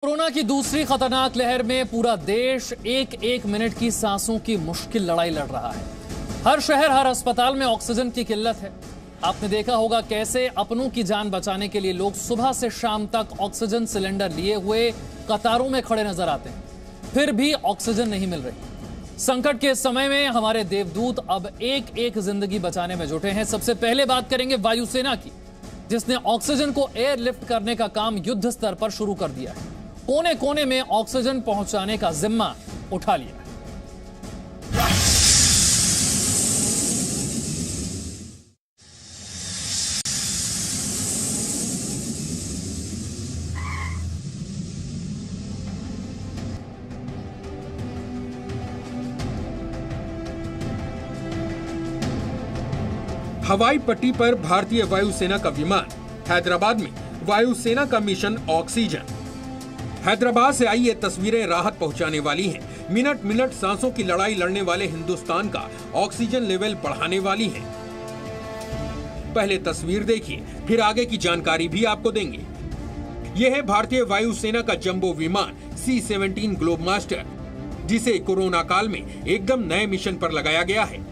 Corona की दूसरी खतरनाक लहर में पूरा देश एक एक मिनट की सांसों की मुश्किल लड़ाई लड़ रहा है। हर शहर, हर अस्पताल में ऑक्सीजन की किल्लत है। आपने देखा होगा कैसे अपनों की जान बचाने के लिए लोग सुबह से शाम तक ऑक्सीजन सिलेंडर लिए हुए कतारों में खड़े नजर आते हैं, फिर भी ऑक्सीजन नहीं मिल रही। संकट के समय में हमारे देवदूत अब एक एक जिंदगी बचाने में जुटे हैं। सबसे पहले बात करेंगे वायुसेना की, जिसने ऑक्सीजन को एयरलिफ्ट करने का काम युद्ध स्तर पर शुरू कर दिया है। कोने कोने में ऑक्सीजन पहुंचाने का जिम्मा उठा लिया। हवाई पट्टी पर भारतीय वायुसेना का विमान, हैदराबाद में वायुसेना का मिशन ऑक्सीजन। हैदराबाद से आई ये तस्वीरें राहत पहुंचाने वाली हैं। मिनट मिनट सांसों की लड़ाई लड़ने वाले हिंदुस्तान का ऑक्सीजन लेवल बढ़ाने वाली हैं। पहले तस्वीर देखिए, फिर आगे की जानकारी भी आपको देंगे। यह है भारतीय वायुसेना का जंबो विमान C-17 ग्लोब मास्टर, जिसे कोरोना काल में एकदम नए मिशन पर लगाया गया है।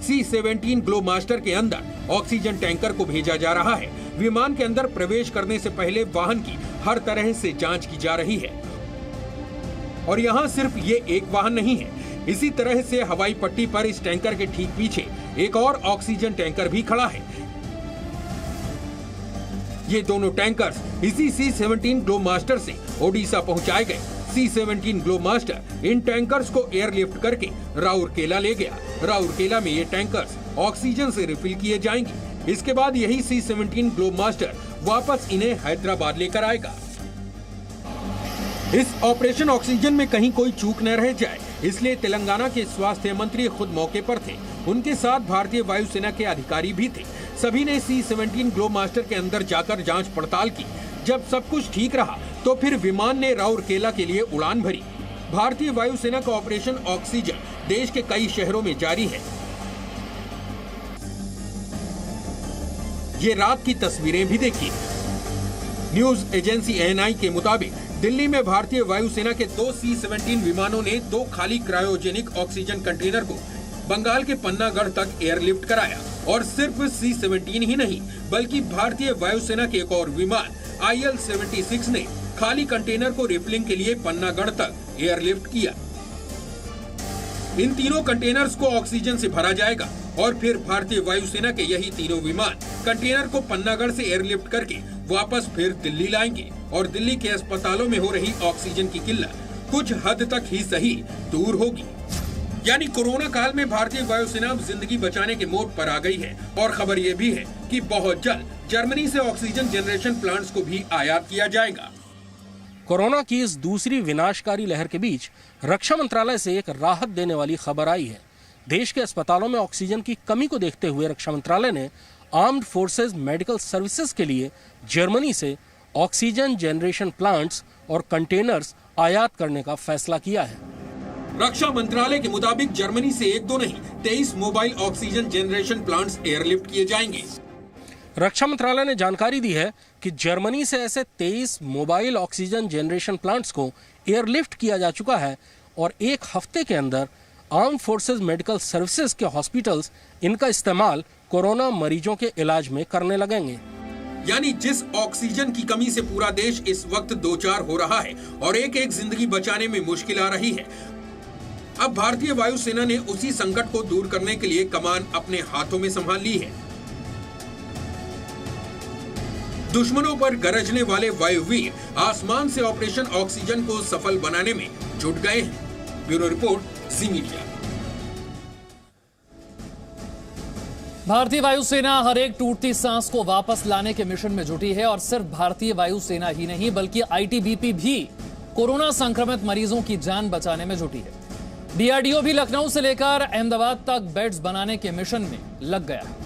C-17 ग्लोब मास्टर के अंदर ऑक्सीजन टैंकर को भेजा जा रहा है। विमान के अंदर प्रवेश करने से पहले वाहन की हर तरह से जांच की जा रही है। और यहाँ सिर्फ ये एक वाहन नहीं है, इसी तरह से हवाई पट्टी पर इस टैंकर के ठीक पीछे एक और ऑक्सीजन टैंकर भी खड़ा है। ये दोनों टैंकर्स इसी C-17 ग्लोब मास्टर से ओडिशा पहुंचाए गए। C-17 globe master in tankers को एयरलिफ्ट करके राउरकेला ले गया। राउरकेला में ये टैंकर्स ऑक्सीजन से रिफिल किए जाएंगे। इसके बाद यही C-17 ग्लोब मास्टर वापस इन्हें हैदराबाद लेकर आएगा। इस ऑपरेशन ऑक्सीजन में कहीं कोई चूक न रह जाए, इसलिए तेलंगाना के स्वास्थ्य मंत्री खुद मौके पर थे। उनके साथ भारतीय वायुसेना के अधिकारी भी थे। सभी ने C-17 ग्लोब मास्टर के अंदर जाकर जांच पड़ताल की। जब सब कुछ ठीक रहा तो फिर विमान ने राउरकेला के लिए उड़ान भरी। भारतीय वायुसेना का ऑपरेशन ऑक्सीजन देश के कई शहरों में जारी है। ये रात की तस्वीरें भी देखिए। न्यूज एजेंसी ANI के मुताबिक दिल्ली में भारतीय वायुसेना के 2 C-17 विमानों ने 2 खाली क्रायोजेनिक ऑक्सीजन कंटेनर को बंगाल के पन्नागढ़ तक एयरलिफ्ट कराया। और सिर्फ C-17 ही नहीं, बल्कि भारतीय वायुसेना के एक और विमान IL-76 ने खाली कंटेनर को रिफिलिंग के लिए पन्नागढ़ तक एयरलिफ्ट किया। इन तीनों कंटेनर्स को ऑक्सीजन से भरा जाएगा और फिर भारतीय वायुसेना के यही तीनों विमान कंटेनर को पन्नागढ़ से एयरलिफ्ट करके वापस फिर दिल्ली लाएंगे। और दिल्ली के अस्पतालों में हो रही ऑक्सीजन की किल्लत कुछ हद तक ही सही दूर होगी। यानी कोरोना काल में भारतीय वायुसेना अब जिंदगी बचाने के मोड पर आ गई है। और खबर ये भी है कि बहुत जल्द जर्मनी से ऑक्सीजन जनरेशन प्लांट्स को भी आयात किया जाएगा। कोरोना की इस दूसरी विनाशकारी लहर के बीच रक्षा मंत्रालय से एक राहत देने वाली खबर आई है। देश के अस्पतालों में ऑक्सीजन की कमी को देखते हुए रक्षा मंत्रालय ने आर्म्ड फोर्सेज मेडिकल सर्विसेज के लिए जर्मनी से ऑक्सीजन जनरेशन प्लांट्स और कंटेनर्स आयात करने का फैसला किया है। रक्षा मंत्रालय के मुताबिक जर्मनी से 1-2 नहीं 23 mobile oxygen generation plants airlift किए जाएंगे। रक्षा मंत्रालय ने जानकारी दी है कि जर्मनी से ऐसे 23 मोबाइल ऑक्सीजन जनरेशन प्लांट्स को एयरलिफ्ट किया जा चुका है और एक हफ्ते के अंदर आर्म्ड फोर्सेज मेडिकल सर्विसेज के हॉस्पिटल्स इनका इस्तेमाल कोरोना मरीजों के इलाज में करने लगेंगे। यानी जिस ऑक्सीजन की कमी से पूरा देश इस वक्त दो चार हो रहा है और एक एक जिंदगी बचाने में मुश्किल आ रही है, अब भारतीय वायुसेना ने उसी संकट को दूर करने के लिए कमान अपने हाथों में संभाल ली है। दुश्मनों पर गरजने वाले वायुवीर आसमान से ऑपरेशन ऑक्सीजन को सफल बनाने में जुट गए हैं। ब्यूरो रिपोर्ट, जी मीडिया। भारतीय वायुसेना हर एक टूटती सांस को वापस लाने के मिशन में जुटी है। और सिर्फ भारतीय वायुसेना ही नहीं, बल्कि ITBP भी कोरोना संक्रमित मरीजों की जान बचाने में जुटी है। DRDO भी लखनऊ से लेकर अहमदाबाद तक बेड्स बनाने के मिशन में लग गया है।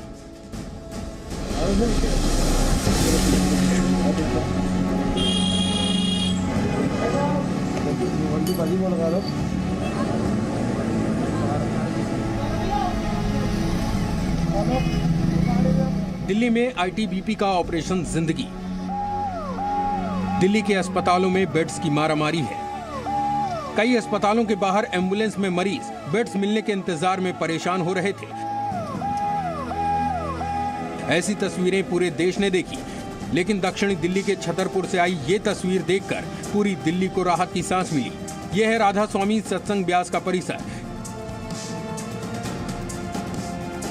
दिल्ली में ITBP का ऑपरेशन जिंदगी दिल्ली के अस्पतालों में बेड्स की मारामारी है। कई अस्पतालों के बाहर एम्बुलेंस में मरीज बेड्स मिलने के इंतजार में परेशान हो रहे थे। ऐसी तस्वीरें पूरे देश ने देखी, लेकिन दक्षिणी दिल्ली के छतरपुर से आई ये तस्वीर देखकर पूरी दिल्ली को राहत की सांस मिली। यह है राधा स्वामी सत्संग ब्यास का परिसर।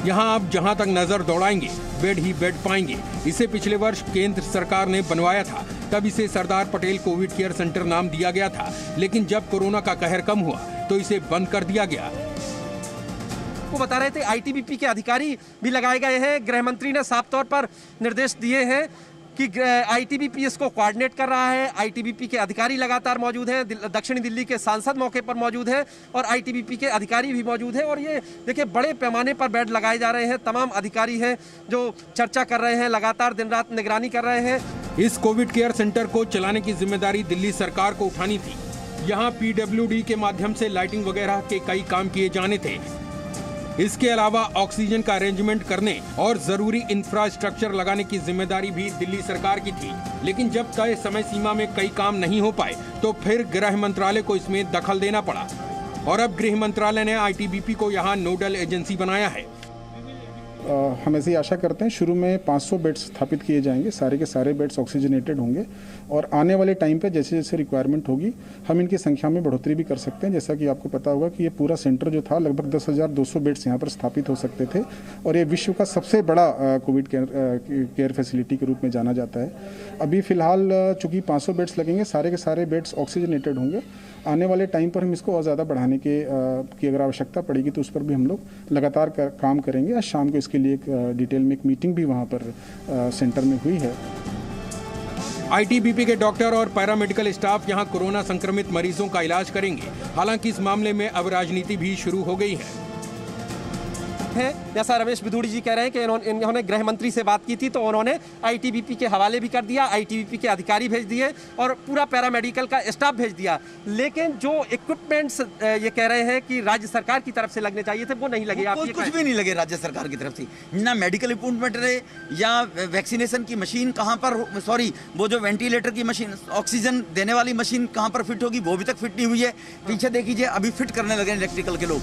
यहाँ आप जहाँ तक नजर दौड़ाएंगे बेड ही बेड पाएंगे। इसे पिछले वर्ष केंद्र सरकार ने बनवाया था, तब इसे Sardar Patel Covid care centre नाम दिया गया था, लेकिन जब कोरोना का कहर कम हुआ तो इसे बंद कर दिया गया। वो बता रहे थे आईटीबीपी के अधिकारी भी लगाए गए हैं। गृह मंत्री ने साफ तौर पर निर्देश दिए हैं कि आईटीबीपी इसको कोऑर्डिनेट कर रहा है। आईटीबीपी के अधिकारी लगातार मौजूद हैं। दक्षिणी दिल्ली के सांसद मौके पर मौजूद हैं और आईटीबीपी के अधिकारी भी मौजूद हैं। और ये देखिए बड़े पैमाने पर बेड लगाए जा रहे हैं। तमाम अधिकारी हैं जो चर्चा कर रहे हैं, लगातार दिन रात निगरानी कर रहे हैं। इस कोविड केयर सेंटर को चलाने की जिम्मेदारी दिल्ली सरकार को उठानी थी। यहाँ पीडब्ल्यूडी के माध्यम से लाइटिंग वगैरह के कई काम किए जाने थे। इसके अलावा ऑक्सीजन का अरेंजमेंट करने और जरूरी इंफ्रास्ट्रक्चर लगाने की जिम्मेदारी भी दिल्ली सरकार की थी। लेकिन जब तय समय सीमा में कई काम नहीं हो पाए तो फिर गृह मंत्रालय को इसमें दखल देना पड़ा और अब गृह मंत्रालय ने आईटीबीपी को यहाँ नोडल एजेंसी बनाया है। हम ऐसी आशा करते हैं शुरू में 500 बेड्स स्थापित किए जाएंगे। सारे के सारे बेड्स ऑक्सीजनेटेड होंगे और आने वाले टाइम पे जैसे जैसे रिक्वायरमेंट होगी हम इनकी संख्या में बढ़ोतरी भी कर सकते हैं। जैसा कि आपको पता होगा कि ये पूरा सेंटर जो था लगभग 10,200 बेड्स यहाँ पर स्थापित हो सकते थे और ये विश्व का सबसे बड़ा कोविड केयर फैसिलिटी के रूप में जाना जाता है। अभी फिलहाल चूँकि 500 बेड्स लगेंगे, सारे के सारे बेड्स ऑक्सीजनेटेड होंगे। आने वाले टाइम पर हम इसको और ज़्यादा बढ़ाने की अगर आवश्यकता पड़ेगी तो उस पर भी हम लोग लगातार काम करेंगे। आज शाम को इसके लिए एक डिटेल में एक मीटिंग भी वहाँ पर सेंटर में हुई है। आईटीबीपी के डॉक्टर और पैरामेडिकल स्टाफ यहां कोरोना संक्रमित मरीजों का इलाज करेंगे। हालांकि इस मामले में अब राजनीति भी शुरू हो गई है। जैसा रमेश बिधूड़ी जी कह रहे हैं कि इन्होंने गृह मंत्री से बात की थी तो उन्होंने आईटीबीपी के हवाले भी कर दिया, आईटीबीपी के अधिकारी भेज दिए और पूरा पैरामेडिकल का स्टाफ भेज दिया। लेकिन जो इक्विपमेंट्स ये कह रहे हैं कि राज्य सरकार की तरफ से लगने चाहिए थे वो नहीं लगे। आप कुछ भी नहीं लगे राज्य सरकार की तरफ से। ना मेडिकल इक्विपमेंट रहे या वैक्सीनेशन की मशीन कहाँ पर, सॉरी वो जो वेंटिलेटर की मशीन, ऑक्सीजन देने वाली मशीन कहाँ पर फिट होगी वो अभी तक फिट नहीं हुई है। पीछे देखिए अभी फिट करने लगे इलेक्ट्रिकल के लोग।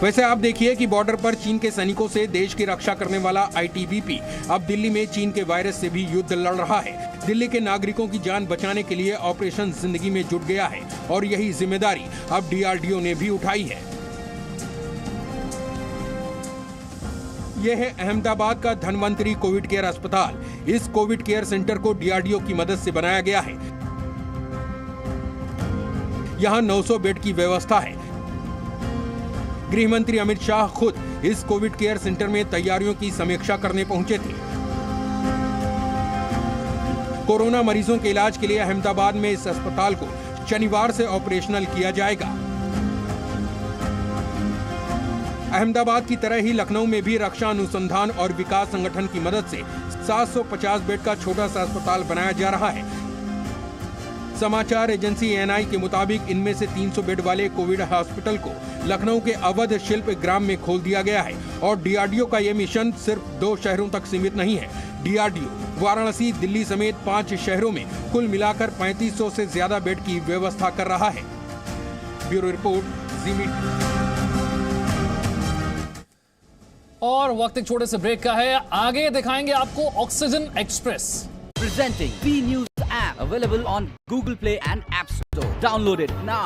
वैसे आप देखिए कि बॉर्डर पर चीन के सैनिकों से देश की रक्षा करने वाला आईटीबीपी अब दिल्ली में चीन के वायरस से भी युद्ध लड़ रहा है। दिल्ली के नागरिकों की जान बचाने के लिए ऑपरेशन जिंदगी में जुट गया है और यही जिम्मेदारी अब डीआरडीओ ने भी उठाई है। यह है अहमदाबाद का धन्वंतरी कोविड केयर अस्पताल। इस कोविड केयर सेंटर को डीआरडीओ की मदद से बनाया गया है। यहाँ 900 बेड की व्यवस्था है। गृह मंत्री अमित शाह खुद इस कोविड केयर सेंटर में तैयारियों की समीक्षा करने पहुंचे थे। कोरोना मरीजों के इलाज के लिए अहमदाबाद में इस अस्पताल को शनिवार से ऑपरेशनल किया जाएगा। अहमदाबाद की तरह ही लखनऊ में भी रक्षा अनुसंधान और विकास संगठन की मदद से 750 बेड का छोटा सा अस्पताल बनाया जा रहा है। समाचार एजेंसी एएनआई के मुताबिक इनमें से 300 बेड वाले कोविड हॉस्पिटल को लखनऊ के अवध शिल्प ग्राम में खोल दिया गया है और डीआरडीओ का ये मिशन सिर्फ 2 शहरों तक सीमित नहीं है। डीआरडीओ वाराणसी, दिल्ली समेत 5 शहरों में कुल मिलाकर 3500 से ज्यादा बेड की व्यवस्था कर रहा है। ब्यूरो रिपोर्ट, जी मीडिया। और वक्त एक छोटे से ब्रेक का है, आगे दिखाएंगे आपको oxygen express. Presenting B News app available on Google Play and App Store. Download it now.